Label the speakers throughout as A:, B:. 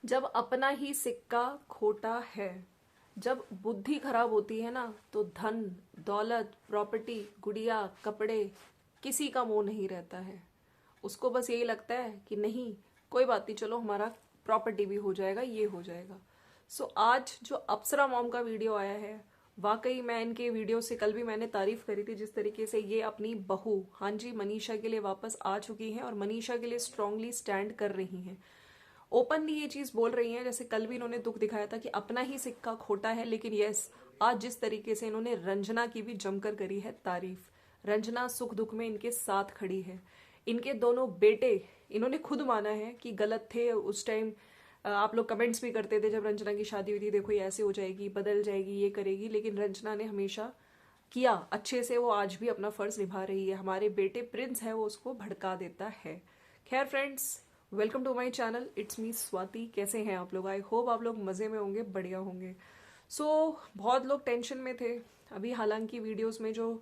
A: जब अपना ही सिक्का खोटा है, जब बुद्धि खराब होती है ना, तो धन, दौलत, प्रॉपर्टी, गुड़िया, कपड़े, किसी का मोह नहीं रहता है। उसको बस यही लगता है कि नहीं, कोई बात नहीं, चलो हमारा प्रॉपर्टी भी हो जाएगा, ये हो जाएगा। सो आज जो अप्सरा मॉम का वीडियो आया है, वाकई मैं इनके वीडियो से कल भी मैंने तारीफ करी थी, जिस तरीके से ये अपनी बहू, हाँ जी, मनीषा के लिए वापस आ चुकी हैं और मनीषा के लिए स्ट्रांगली स्टैंड कर रही हैं। ओपनली ये चीज बोल रही हैं। जैसे कल भी इन्होंने दुख दिखाया था कि अपना ही सिक्का खोटा है, लेकिन यस, आज जिस तरीके से इन्होंने रंजना की भी जमकर करी है तारीफ। रंजना सुख दुख में इनके साथ खड़ी है। इनके दोनों बेटे, इन्होंने खुद माना है कि गलत थे उस टाइम। आप लोग कमेंट्स भी करते थे जब रंजना की शादी हुई थी, देखो ये ऐसे हो जाएगी, बदल जाएगी, ये करेगी, लेकिन रंजना ने हमेशा किया अच्छे से। वो आज भी अपना फर्ज निभा रही है। हमारे बेटे प्रिंस है, वो उसको भड़का देता है। खैर friends, welcome to my channel, it's me Swati. कैसे हैं आप लोग? आई होप आप लोग मज़े में होंगे, बढ़िया होंगे। बहुत लोग टेंशन में थे अभी। हालांकि वीडियोस में जो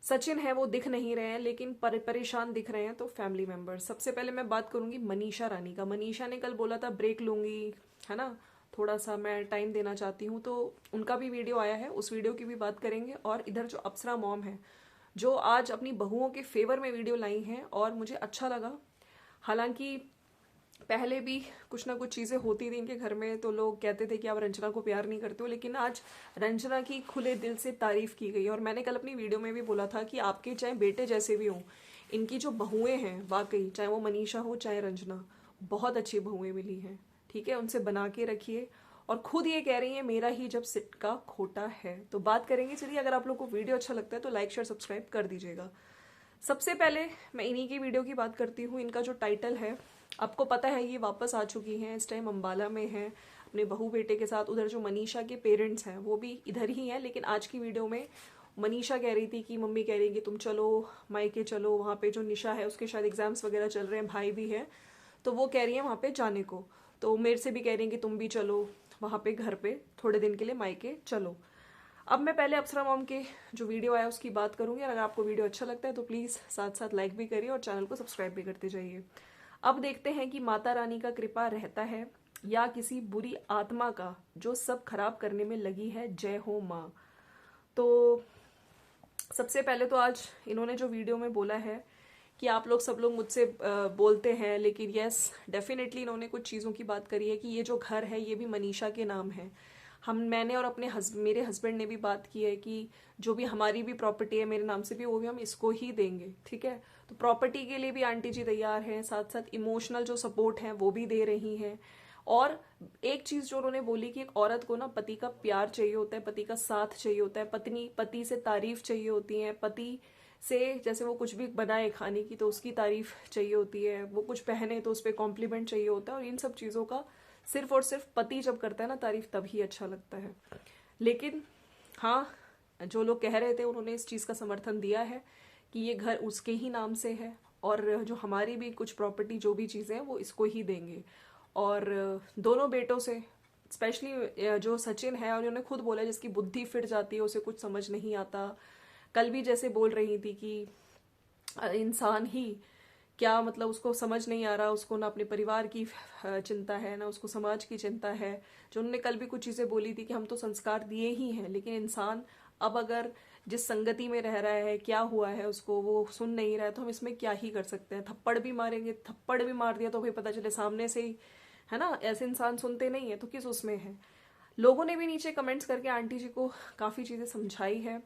A: सचिन है वो दिख नहीं रहे हैं, लेकिन परेशान दिख रहे हैं तो फैमिली मेंबर्स। सबसे पहले मैं बात करूंगी मनीषा रानी का। मनीषा ने कल बोला था ब्रेक लूंगी, है ना, थोड़ा सा मैं टाइम देना चाहती हूँ, तो उनका भी वीडियो आया है, उस वीडियो की भी बात करेंगे। और इधर जो अप्सरा मॉम है, जो आज अपनी बहुओं के फेवर में वीडियो लाई हैं, और मुझे अच्छा लगा। हालांकि पहले भी कुछ ना कुछ चीजें होती थी इनके घर में, तो लोग कहते थे कि आप रंजना को प्यार नहीं करते हो, लेकिन आज रंजना की खुले दिल से तारीफ की गई। और मैंने कल अपनी वीडियो में भी बोला था कि आपके चाहे बेटे जैसे भी हों, इनकी जो बहुएं हैं, वाकई चाहे वो मनीषा हो चाहे रंजना, बहुत अच्छी बहुएं मिली हैं। ठीक है, उनसे बना के रखिए। और खुद ये कह रही है मेरा ही जब सिक्का खोटा है। तो बात करेंगे, चलिए। अगर आप लोग को वीडियो अच्छा लगता है तो लाइक शेयर सब्सक्राइब कर दीजिएगा। सबसे पहले मैं इन्हीं की वीडियो की बात करती हूँ। इनका जो टाइटल है, आपको पता है ये वापस आ चुकी हैं, इस टाइम अम्बाला में हैं अपने बहू बेटे के साथ। उधर जो मनीषा के पेरेंट्स हैं वो भी इधर ही हैं, लेकिन आज की वीडियो में मनीषा कह रही थी कि मम्मी कह रही है कि तुम चलो मायके चलो, वहाँ पे जो निशा है उसके शायद एग्जाम्स वगैरह चल रहे हैं, भाई भी है, तो वो कह रही है वहाँ पे जाने को। तो मेरे से भी कह रही है कि तुम भी चलो वहाँ पे, घर पे थोड़े दिन के लिए मायके चलो। अब मैं पहले अप्सरा मॉम के जो वीडियो आया उसकी बात करूंगी। अगर आपको वीडियो अच्छा लगता है तो प्लीज़ साथ साथ लाइक भी करिए और चैनल को सब्सक्राइब भी करते जाइए। अब देखते हैं कि माता रानी का कृपा रहता है या किसी बुरी आत्मा का जो सब खराब करने में लगी है। जय हो माँ। तो सबसे पहले तो आज इन्होंने जो वीडियो में बोला है कि आप लोग सब लोग मुझसे बोलते हैं, लेकिन यस, डेफिनेटली इन्होंने कुछ चीज़ों की बात करी है कि ये जो घर है ये भी मनीषा के नाम है। मैंने और अपने मेरे हस्बैंड ने भी बात की है कि जो भी हमारी भी प्रॉपर्टी है मेरे नाम से भी, वो भी हम इसको ही देंगे। ठीक है, तो प्रॉपर्टी के लिए भी आंटी जी तैयार हैं, साथ साथ इमोशनल जो सपोर्ट है वो भी दे रही हैं। और एक चीज जो उन्होंने बोली कि एक औरत को ना पति का प्यार चाहिए होता है, पति का साथ चाहिए होता है, पत्नी पति से तारीफ चाहिए होती है, पति से जैसे वो कुछ भी बनाए खाने की तो उसकी तारीफ चाहिए होती है, वो कुछ पहने तो उस पर कॉम्प्लीमेंट चाहिए होता है। और इन सब चीज़ों का सिर्फ और सिर्फ पति जब करता है ना तारीफ, तभी अच्छा लगता है। लेकिन हाँ, जो लोग कह रहे थे उन्होंने इस चीज़ का समर्थन दिया है कि ये घर उसके ही नाम से है, और जो हमारी भी कुछ प्रॉपर्टी जो भी चीज़ें हैं वो इसको ही देंगे। और दोनों बेटों से स्पेशली जो सचिन है, और उन्होंने खुद बोला जिसकी बुद्धि फिर जाती है उसे कुछ समझ नहीं आता। कल भी जैसे बोल रही थी कि इंसान ही क्या, मतलब उसको समझ नहीं आ रहा, उसको ना अपने परिवार की चिंता है ना उसको समाज की चिंता है। जो उन्होंने कल भी कुछ चीज़ें बोली थी कि हम तो संस्कार दिए ही हैं, लेकिन इंसान अब अगर जिस संगति में रह रहा है, क्या हुआ है उसको, वो सुन नहीं रहा है, तो हम इसमें क्या ही कर सकते हैं। थप्पड़ भी मारेंगे, थप्पड़ भी मार दिया तो भाई पता चले सामने से ही, है ना, ऐसे इंसान सुनते नहीं है तो किस उसमें है। लोगों ने भी नीचे कमेंट्स करके आंटी जी को काफ़ी चीज़ें समझाई है।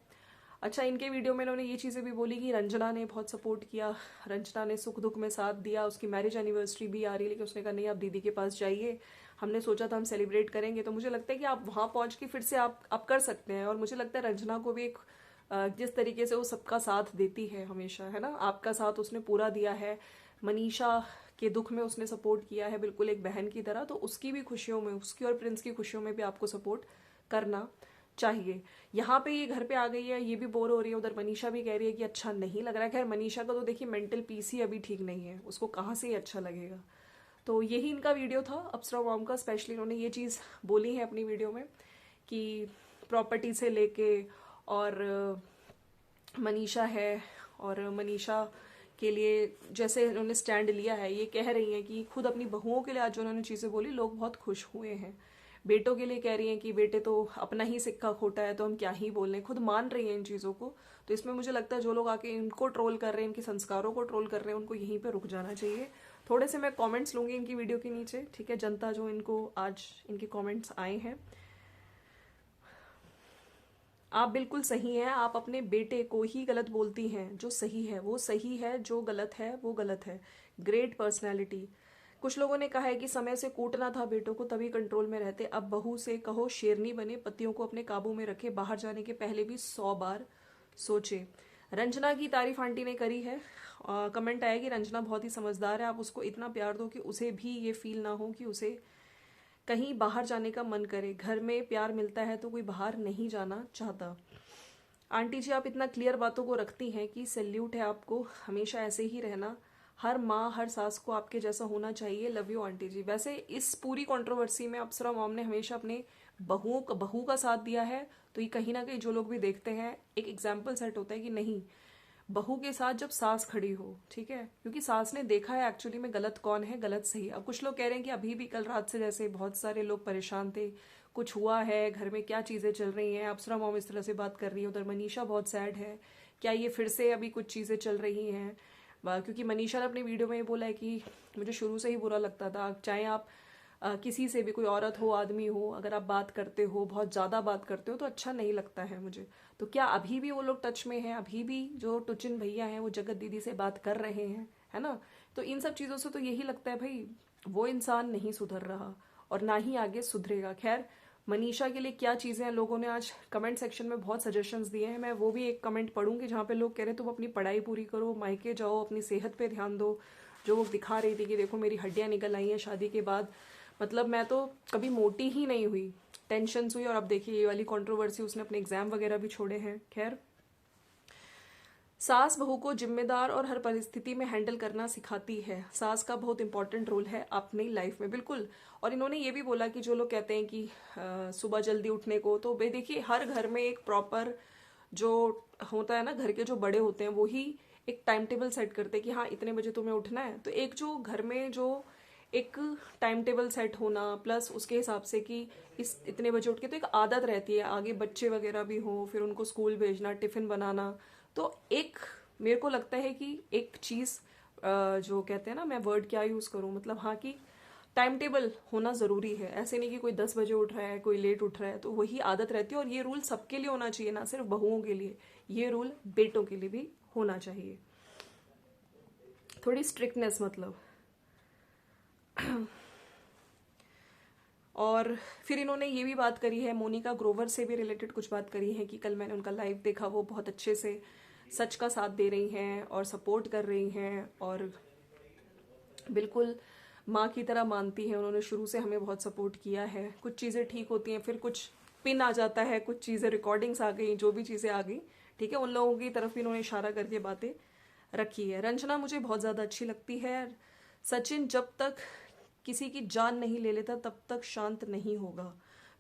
A: अच्छा, इनके वीडियो में इन्होंने ये चीज़ें भी बोली कि रंजना ने बहुत सपोर्ट किया, रंजना ने सुख दुख में साथ दिया। उसकी मैरिज एनिवर्सरी भी आ रही है, लेकिन उसने कहा नहीं, आप दीदी के पास जाइए, हमने सोचा था हम सेलिब्रेट करेंगे। तो मुझे लगता है कि आप वहाँ पहुँच के फिर से आप कर सकते हैं। और मुझे लगता है रंजना को भी एक जिस तरीके से वो सबका साथ देती है हमेशा, है ना, आपका साथ उसने पूरा दिया है। मनीषा के दुख में उसने सपोर्ट किया है बिल्कुल एक बहन की तरह, तो उसकी भी खुशियों में, उसकी और प्रिंस की खुशियों में भी आपको सपोर्ट करना चाहिए। यहाँ पे ये घर पे आ गई है, ये भी बोर हो रही है, उधर मनीषा भी कह रही है कि अच्छा नहीं लग रहा है। खैर मनीषा का तो देखिए मेंटल पीस ही अभी ठीक नहीं है, उसको कहाँ से ही अच्छा लगेगा। तो यही इनका वीडियो था अप्सरा मॉम का। स्पेशली इन्होंने ये चीज़ बोली है अपनी वीडियो में कि प्रॉपर्टी से लेके, और मनीषा है, और मनीषा के लिए जैसे उन्होंने स्टैंड लिया है, ये कह रही हैं कि खुद अपनी बहुओं के लिए आज जो उन्होंने चीज़ें बोली लोग बहुत खुश हुए हैं। बेटों के लिए कह रही हैं कि बेटे तो अपना ही सिक्का खोटा है तो हम क्या ही बोल रहे हैं, खुद मान रही हैं इन चीज़ों को। तो इसमें मुझे लगता है जो लोग आके इनको ट्रोल कर रहे हैं, इनके संस्कारों को ट्रोल कर रहे हैं, उनको यहीं पे रुक जाना चाहिए। थोड़े से मैं कमेंट्स लूंगी इनकी वीडियो के नीचे, ठीक है, जनता जो इनको आज इनके कमेंट्स आए हैं। आप बिल्कुल सही हैं, आप अपने बेटे को ही गलत बोलती हैं, जो सही है वो सही है, जो गलत है वो गलत है। Great personality. कुछ लोगों ने कहा है कि समय से कूटना था बेटों को तभी कंट्रोल में रहते, अब बहू से कहो शेरनी बने, पतियों को अपने काबू में रखे, बाहर जाने के पहले भी 100 बार सोचे। रंजना की तारीफ आंटी ने करी है। कमेंट आया कि रंजना बहुत ही समझदार है, आप उसको इतना प्यार दो कि उसे भी ये फील ना हो कि उसे कहीं बाहर जाने का मन करे, घर में प्यार मिलता है तो कोई बाहर नहीं जाना चाहता। आंटी जी आप इतना क्लियर बातों को रखती हैं कि सैल्यूट है आपको, हमेशा ऐसे ही रहना, हर माँ हर सास को आपके जैसा होना चाहिए। लव यू आंटी जी। वैसे इस पूरी कंट्रोवर्सी में अप्सरा मॉम ने हमेशा अपने बहू का साथ दिया है, तो ये कहीं ना कहीं जो लोग भी देखते हैं एक एग्जाम्पल सेट होता है कि नहीं, बहू के साथ जब सास खड़ी हो, ठीक है, क्योंकि सास ने देखा है एक्चुअली में गलत कौन है गलत सही। अब कुछ लोग कह रहे हैं कि अभी भी कल रात से जैसे बहुत सारे लोग परेशान थे, कुछ हुआ है घर में, क्या चीजें चल रही हैं, अप्सरा मॉम इस तरह से बात कर रही है, उधर मनीषा बहुत सैड है, क्या ये फिर से अभी कुछ चीजें चल रही हैं। क्योंकि मनीषा ने अपनी वीडियो में ये बोला है कि मुझे शुरू से ही बुरा लगता था, चाहे आप किसी से भी, कोई औरत हो आदमी हो, अगर आप बात करते हो बहुत ज़्यादा बात करते हो तो अच्छा नहीं लगता है मुझे। तो क्या अभी भी वो लोग टच में हैं, अभी भी जो टुचिन भैया हैं वो जगत दीदी से बात कर रहे हैं, है ना। तो इन सब चीज़ों से तो यही लगता है भाई वो इंसान नहीं सुधर रहा और ना ही आगे सुधरेगा। खैर मनीषा के लिए क्या चीज़ें हैं, लोगों ने आज कमेंट सेक्शन में बहुत सजेशंस दिए हैं, मैं वो भी एक कमेंट पढ़ूंगी जहाँ पे लोग कह रहे हैं तुम अपनी पढ़ाई पूरी करो, मायके जाओ, अपनी सेहत पे ध्यान दो। जो वो दिखा रही थी कि देखो मेरी हड्डियाँ निकल आई हैं शादी के बाद, मतलब मैं तो कभी मोटी ही नहीं हुई, टेंशन हुई, और अब देखिए ये वाली कंट्रोवर्सी, उसने अपने एग्जाम वगैरह भी छोड़े हैं। खैर सास बहू को जिम्मेदार और हर परिस्थिति में हैंडल करना सिखाती है, सास का बहुत इंपॉर्टेंट रोल है अपनी लाइफ में, बिल्कुल। और इन्होंने ये भी बोला कि जो लोग कहते हैं कि सुबह जल्दी उठने को, तो भाई देखिए हर घर में एक प्रॉपर जो होता है ना, घर के जो बड़े होते हैं वो ही एक टाइम टेबल सेट करते हैं कि हाँ इतने बजे तुम्हें उठना है। तो एक जो घर में जो एक टाइम टेबल सेट होना, प्लस उसके हिसाब से कि इस इतने बजे उठ के, तो एक आदत रहती है, आगे बच्चे वगैरह भी हों, फिर उनको स्कूल भेजना, टिफिन बनाना। तो एक मेरे को लगता है कि एक चीज़ जो कहते हैं ना, मैं वर्ड क्या यूज़ करूँ, मतलब हाँ कि टाइम टेबल होना ज़रूरी है। ऐसे नहीं कि कोई 10 बजे उठ रहा है कोई लेट उठ रहा है, तो वही आदत रहती है। और ये रूल सबके लिए होना चाहिए, ना सिर्फ बहुओं के लिए, ये रूल बेटों के लिए भी होना चाहिए। थोड़ी स्ट्रिक्टनेस मतलब। और फिर इन्होंने ये भी बात करी है, मोनिका ग्रोवर से भी रिलेटेड कुछ बात करी है कि कल मैंने उनका लाइव देखा, वो बहुत अच्छे से सच का साथ दे रही हैं और सपोर्ट कर रही हैं और बिल्कुल माँ की तरह मानती हैं। उन्होंने शुरू से हमें बहुत सपोर्ट किया है। कुछ चीज़ें ठीक होती हैं, फिर कुछ पिन आ जाता है, कुछ चीज़ें रिकॉर्डिंग्स आ गई, जो भी चीज़ें आ गई, ठीक है, उन लोगों की तरफ भी इन्होंने इशारा करके बातें रखी है। रंजना मुझे बहुत ज़्यादा अच्छी लगती है। सचिन जब तक किसी की जान नहीं ले लेता तब तक शांत नहीं होगा।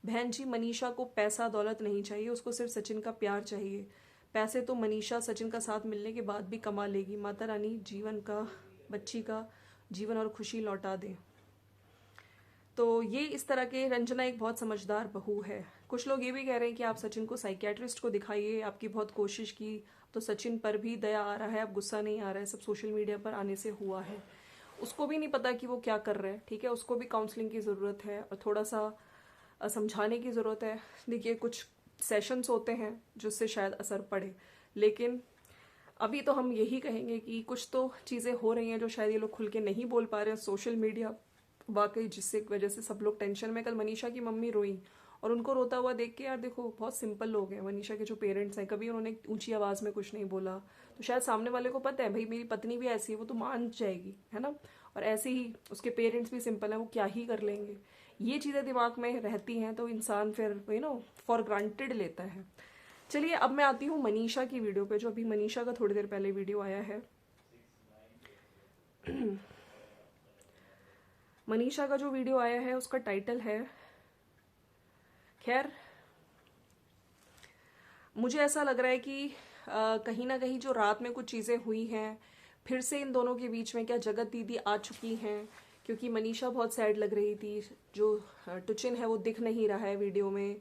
A: बहन जी मनीषा को पैसा दौलत नहीं चाहिए, उसको सिर्फ सचिन का प्यार चाहिए। पैसे तो मनीषा सचिन का साथ मिलने के बाद भी कमा लेगी। माता रानी जीवन का, बच्ची का जीवन और खुशी लौटा दे। तो ये इस तरह के, रंजना एक बहुत समझदार बहू है। कुछ लोग ये भी कह रहे हैं कि आप सचिन को साइकियाट्रिस्ट को दिखाइए, आपकी बहुत कोशिश की तो सचिन पर भी दया आ रहा है, अब गुस्सा नहीं आ रहा है, सब सोशल मीडिया पर आने से हुआ है। उसको भी नहीं पता कि वो क्या कर रहा है, ठीक है, उसको भी काउंसलिंग की ज़रूरत है और थोड़ा सा समझाने की ज़रूरत है। देखिए कुछ सेशंस होते हैं जिससे शायद असर पड़े, लेकिन अभी तो हम यही कहेंगे कि कुछ तो चीज़ें हो रही हैं जो शायद ये लोग खुल के नहीं बोल पा रहे हैं, सोशल मीडिया वाकई जिससे वजह से सब लोग टेंशन में। कल मनीषा की मम्मी रोई और उनको रोता हुआ देख के, यार देखो बहुत सिंपल लोग हैं मनीषा के जो पेरेंट्स हैं, कभी उन्होंने ऊंची आवाज़ में कुछ नहीं बोला, तो शायद सामने वाले को पता है भाई मेरी पत्नी भी ऐसी है, वो तो मान जाएगी, है ना। और ऐसे ही उसके पेरेंट्स भी सिंपल हैं, वो क्या ही कर लेंगे। ये चीज़ें दिमाग में रहती हैं तो इंसान फिर फॉर ग्रांटेड लेता है। चलिए अब मैं आती हूँ मनीषा की वीडियो पे, जो अभी मनीषा का थोड़ी देर पहले वीडियो आया है। मनीषा का जो वीडियो आया है उसका टाइटल है, खैर मुझे ऐसा लग रहा है कि कहीं ना कहीं जो रात में कुछ चीज़ें हुई हैं, फिर से इन दोनों के बीच में क्या जगत दीदी आ चुकी हैं, क्योंकि मनीषा बहुत सैड लग रही थी, जो टुचिन है वो दिख नहीं रहा है वीडियो में,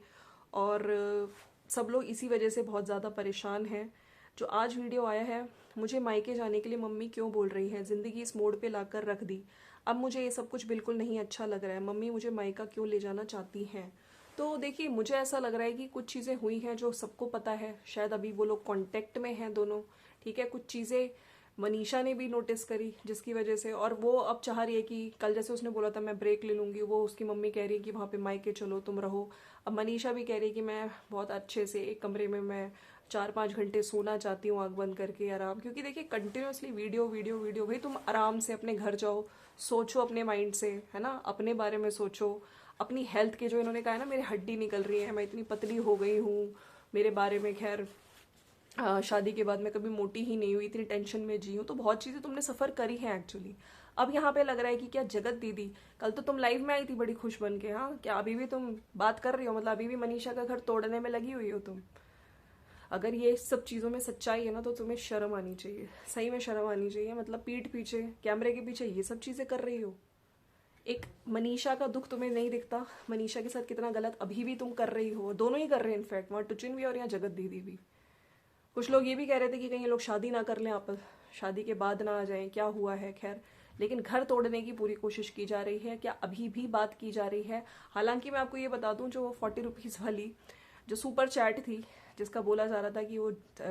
A: और सब लोग इसी वजह से बहुत ज़्यादा परेशान हैं। जो आज वीडियो आया है, मुझे मायके जाने के लिए मम्मी क्यों बोल रही हैं, ज़िंदगी इस मोड़ पे लाकर रख दी, अब मुझे ये सब कुछ बिल्कुल नहीं अच्छा लग रहा है, मम्मी मुझे मायका क्यों ले जाना चाहती हैं। तो देखिए, मुझे ऐसा लग रहा है कि कुछ चीज़ें हुई हैं जो सबको पता है, शायद अभी वो लोग कांटेक्ट में हैं दोनों, ठीक है। कुछ चीज़ें मनीषा ने भी नोटिस करी जिसकी वजह से, और वो अब चाह रही है कि कल जैसे उसने बोला था मैं ब्रेक ले लूँगी, वो उसकी मम्मी कह रही है कि वहाँ पे मायके चलो तुम रहो। अब मनीषा भी कह रही है कि मैं बहुत अच्छे से एक कमरे में मैं 4-5 घंटे सोना चाहती हूँ आँख बंद करके आराम, क्योंकि देखिए कंटिन्यूअसली वीडियो वीडियो वीडियो, भाई तुम आराम से अपने घर जाओ, सोचो अपने माइंड से, है ना, अपने बारे में सोचो, अपनी हेल्थ के, जो इन्होंने कहा है ना मेरी हड्डी निकल रही है, मैं इतनी पतली हो गई हूँ, मेरे बारे में खैर शादी के बाद मैं कभी मोटी ही नहीं हुई, इतनी टेंशन में जी हूँ, तो बहुत चीज़ें तुमने सफ़र करी हैं एक्चुअली। अब यहाँ पे लग रहा है कि क्या जगत दीदी, कल तो तुम लाइव में आई थी बड़ी खुश बन के, हाँ क्या अभी भी तुम बात कर रही हो, मतलब अभी भी मनीषा का घर तोड़ने में लगी हुई हो तुम। अगर ये सब चीज़ों में सच्चाई है ना, तो तुम्हें शर्म आनी चाहिए, सही में शर्म आनी चाहिए, मतलब पीठ पीछे कैमरे के पीछे ये सब चीज़ें कर रही हो। एक मनीषा का दुख तुम्हें नहीं दिखता, मनीषा के साथ कितना गलत अभी भी तुम कर रही हो, दोनों ही कर रहे हैं इनफैक्ट, वहाँ टुचिन भी और यहाँ जगत दीदी भी। कुछ लोग ये भी कह रहे थे कि कहीं ये लोग शादी ना कर लें, आपस शादी के बाद ना आ जाएं, क्या हुआ है, खैर। लेकिन घर तोड़ने की पूरी कोशिश की जा रही है, क्या अभी भी बात की जा रही है। हालांकि मैं आपको ये बता दूं, जो 40 रुपीज़ वाली जो सुपर चैट थी, जिसका बोला जा रहा था कि वो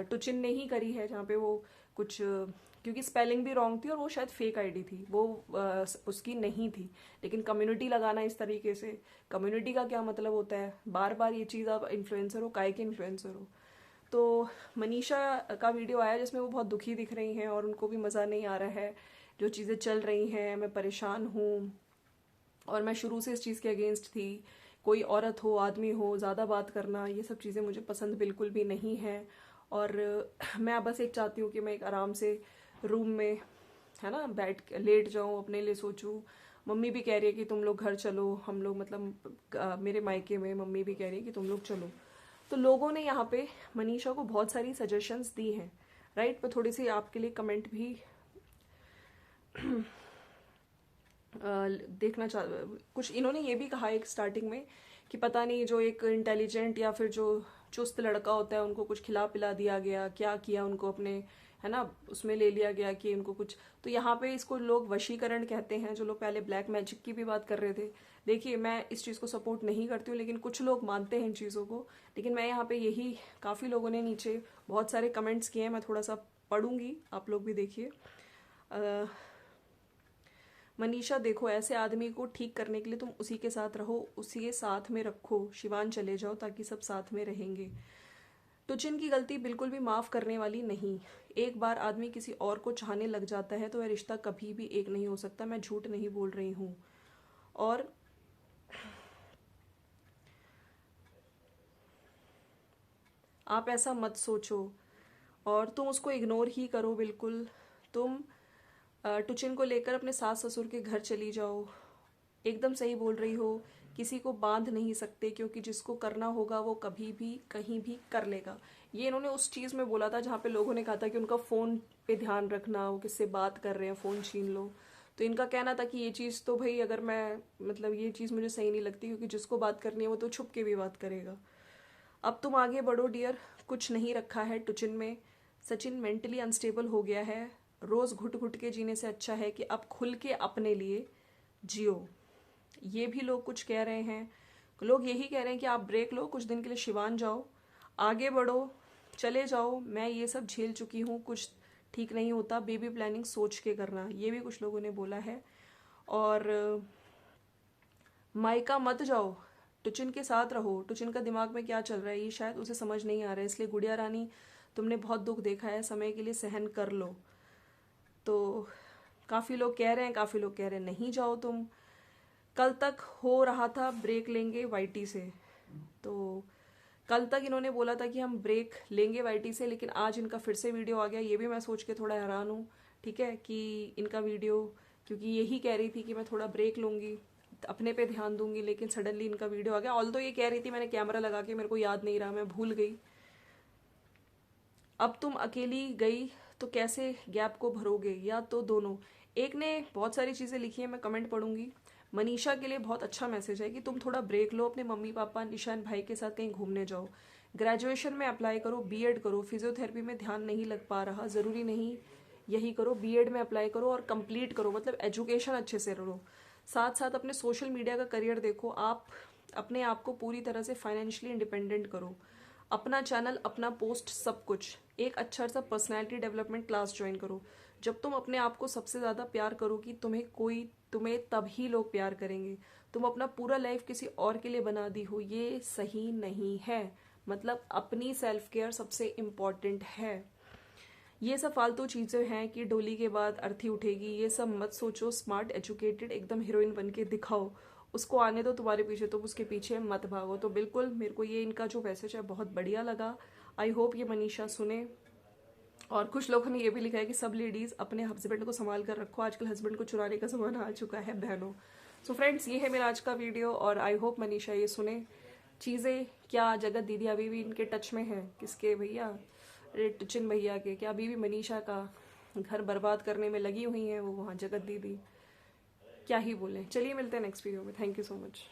A: टुचिन ने ही करी है, जहाँ पे वो कुछ क्योंकि स्पेलिंग भी रॉन्ग थी और वो शायद फेक आईडी थी, वो उसकी नहीं थी, लेकिन कम्युनिटी लगाना इस तरीके से, कम्युनिटी का क्या मतलब होता है, बार बार ये चीज़, आप इन्फ्लुएंसर हो, काय के इन्फ्लुएंसर हो। तो मनीषा का वीडियो आया जिसमें वो बहुत दुखी दिख रही हैं और उनको भी मज़ा नहीं आ रहा है जो चीज़ें चल रही हैं, मैं परेशान हूँ, और मैं शुरू से इस चीज़ के अगेंस्ट थी। कोई औरत हो, आदमी हो, ज़्यादा बात करना, ये सब चीज़ें मुझे पसंद बिल्कुल भी नहीं है। और मैं बस एक चाहती हूँ कि मैं एक आराम से रूम में, है ना, बैठ लेट जाऊँ, अपने लिए सोचूं। मम्मी भी कह रही है कि तुम लोग घर चलो, हम लोग मतलब मेरे मायके में मम्मी भी कह रही है कि तुम लोग चलो। तो लोगों ने यहाँ पे मनीषा को बहुत सारी सजेशंस दी हैं, राइट। मैं थोड़ी सी आपके लिए कमेंट भी देखना चाह, कुछ इन्होंने ये भी कहा एक स्टार्टिंग में कि पता नहीं जो एक इंटेलिजेंट या फिर जो चुस्त लड़का होता है उनको कुछ खिला पिला दिया गया, क्या किया उनको अपने, है ना, उसमें ले लिया गया कि उनको कुछ। तो यहाँ पे इसको लोग वशीकरण कहते हैं, जो लोग पहले ब्लैक मैजिक की भी बात कर रहे थे। देखिए, मैं इस चीज़ को सपोर्ट नहीं करती हूँ, लेकिन कुछ लोग मानते हैं इन चीज़ों को। लेकिन मैं यहाँ पे यही, काफ़ी लोगों ने नीचे बहुत सारे कमेंट्स किए हैं, मैं थोड़ा सा पढ़ूंगी, आप लोग भी देखिए। मनीषा देखो, ऐसे आदमी को ठीक करने के लिए तुम उसी के साथ रहो, उसी के साथ में रखो, शिवान चले जाओ ताकि सब साथ में रहेंगे। टुचिन की गलती बिल्कुल भी माफ़ करने वाली नहीं। एक बार आदमी किसी और को चाहने लग जाता है तो वह रिश्ता कभी भी एक नहीं हो सकता, मैं झूठ नहीं बोल रही हूँ। और आप ऐसा मत सोचो और तुम उसको इग्नोर ही करो बिल्कुल। तुम टुचिन को लेकर अपने सास ससुर के घर चली जाओ। एकदम सही बोल रही हो, किसी को बांध नहीं सकते, क्योंकि जिसको करना होगा वो कभी भी कहीं भी कर लेगा। ये इन्होंने उस चीज़ में बोला था जहाँ पे लोगों ने कहा था कि उनका फ़ोन पे ध्यान रखना, वो किससे बात कर रहे हैं, फ़ोन छीन लो। तो इनका कहना था कि ये चीज़ तो भाई, अगर मैं, मतलब ये चीज़ मुझे सही नहीं लगती, क्योंकि जिसको बात करनी है वो तो छुप के भी बात करेगा। अब तुम आगे बढ़ो डियर, कुछ नहीं रखा है टुचिन में। सचिन मेंटली अनस्टेबल हो गया है, रोज़ घुट घुट के जीने से अच्छा है कि अब खुल के अपने लिए जियो। ये भी लोग कुछ कह रहे हैं, लोग यही कह रहे हैं कि आप ब्रेक लो, कुछ दिन के लिए शिवान जाओ, आगे बढ़ो, चले जाओ, मैं ये सब झेल चुकी हूँ, कुछ ठीक नहीं होता, बेबी प्लानिंग सोच के करना, ये भी कुछ लोगों ने बोला है। और मायका मत जाओ, टुचिन के साथ रहो। टुचिन का दिमाग में क्या चल रहा है ये शायद उसे समझ नहीं आ रहा है, इसलिए गुड़िया रानी तुमने बहुत दुख देखा है, समय के लिए सहन कर लो। तो काफ़ी लोग कह रहे हैं, काफ़ी लोग कह रहे हैं नहीं जाओ तुम। कल तक हो रहा था ब्रेक लेंगे वाईटी से, तो कल तक इन्होंने बोला था कि हम ब्रेक लेंगे वाईटी से, लेकिन आज इनका फिर से वीडियो आ गया। ये भी मैं सोच के थोड़ा हैरान हूँ, ठीक है, कि इनका वीडियो, क्योंकि यही कह रही थी कि मैं थोड़ा ब्रेक लूँगी, अपने पे ध्यान दूंगी, लेकिन सडनली इनका वीडियो आ गया। ऑल्दो ये कह रही थी मैंने कैमरा लगा के, मेरे को याद नहीं रहा, मैं भूल गई। अब तुम अकेली गई तो कैसे गैप को भरोगे, या तो दोनों। एक ने बहुत सारी चीज़ें लिखी है, मैं कमेंट पढ़ूंगी। मनीषा के लिए बहुत अच्छा मैसेज है कि तुम थोड़ा ब्रेक लो, अपने मम्मी पापा निशान भाई के साथ कहीं घूमने जाओ, ग्रेजुएशन में अप्लाई करो, बीएड करो, फिजियोथेरेपी में ध्यान नहीं लग पा रहा, ज़रूरी नहीं यही करो, बीएड में अप्लाई करो और कंप्लीट करो, मतलब एजुकेशन अच्छे से करो। साथ साथ अपने सोशल मीडिया का करियर देखो, आप अपने आप को पूरी तरह से फाइनेंशियली इंडिपेंडेंट करो, अपना चैनल, अपना पोस्ट, सब कुछ। एक अच्छा सा पर्सनैलिटी डेवलपमेंट क्लास ज्वाइन करो। जब तुम अपने आप को सबसे ज़्यादा प्यार करोगी, तुम्हें तभी लोग प्यार करेंगे। तुम अपना पूरा लाइफ किसी और के लिए बना दी हो, ये सही नहीं है। मतलब अपनी सेल्फ केयर सबसे इम्पॉर्टेंट है। ये सब फालतू चीज़ें हैं कि डोली के बाद अर्थी उठेगी, ये सब मत सोचो। स्मार्ट एजुकेटेड एकदम हीरोइन बन के दिखाओ, उसको आने दो तुम्हारे पीछे, तुम उसके पीछे मत भागो। तो बिल्कुल मेरे को ये इनका जो मैसेज है बहुत बढ़िया लगा। आई होप ये मनीषा सुने। और कुछ लोगों ने ये भी लिखा है कि सब लेडीज़ अपने हस्बैंड को संभाल कर रखो, आजकल हस्बैंड को चुराने का ज़माना आ चुका है बहनों। सो फ्रेंड्स, ये है मेरा आज का वीडियो और आई होप मनीषा ये सुने। चीज़ें क्या जगत दीदी अभी भी इनके टच में है? किसके भैया? टिचिन भैया के? क्या अभी भी मनीषा का घर बर्बाद करने में लगी हुई हैं वो वहाँ जगत दीदी? क्या ही बोले। चलिए मिलते हैं नेक्स्ट वीडियो में। Thank you so much.